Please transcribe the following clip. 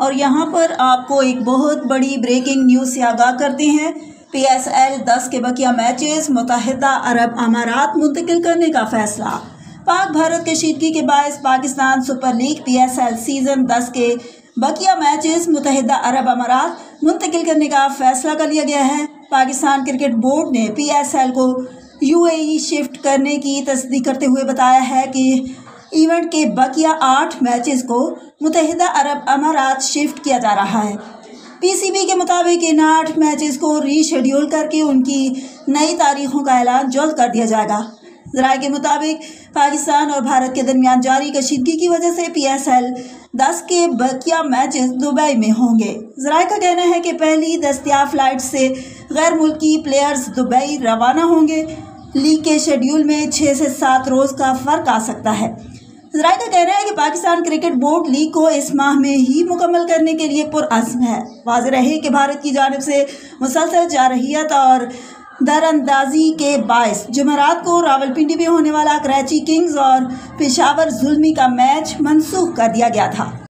اور یہاں پر آپ کو ایک بہت بڑی بریکنگ نیوز سے آگاہ کرتے ہیں۔ پی ایس ایل 10 کے بقیہ میچز متحدہ عرب امارات منتقل کرنے کا فیصلہ۔ پاک بھارت کشیدگی کے باعث Pakistan super league P S L season 10 کے بقیہ میچز متحدہ عرب امارات منتقل کرنے کا فیصلہ کر لیا گیا ہے۔ پاکستان کرکٹ بورڈ نے پی ایس ایل کو یو اے ای شفٹ کرنے کی تصدیق کرتے ہوئے بتایا ہے کہ ایونٹ کے بقیہ 8 میچز کو متحدہ عرب امارات شفٹ کیا جا رہا ہے۔ پی سی بی کے مطابق ان 8 میچز کو ری شیڈیول کر کے ان کی نئی تاریخوں کا اعلان جلد کر دیا جائے گا۔ ذرائع کے مطابق پاکستان اور بھارت کے درمیان جاری کشیدگی کی وجہ سے پی ایس ایل 10 کے بقیہ میچز دبئی میں ہوں گے۔ ذرائع کا کہنا ہے کہ پہلی دستیاب فلائٹ سے غیر ملکی پلیئرز دبئی روانہ ہوں گے۔ لیگ کے شیڈیول میں 6 سے 7 روز کا فرق آ سکتا ہے۔ ذرائع کا کہنا ہے کہ پاکستان کرکٹ بورڈ لیگ کو اس ماہ میں ہی مکمل کرنے کے لیے پرعزم ہے۔ واضح رہے کہ بھارت کی جانب سے مسلسل جارحیت اور دراندازی کے باعث جمعرات کو راولپنڈی میں ہونے والا کراچی کنگز اور پشاور زلمی کا میچ منسوخ کر دیا گیا تھا۔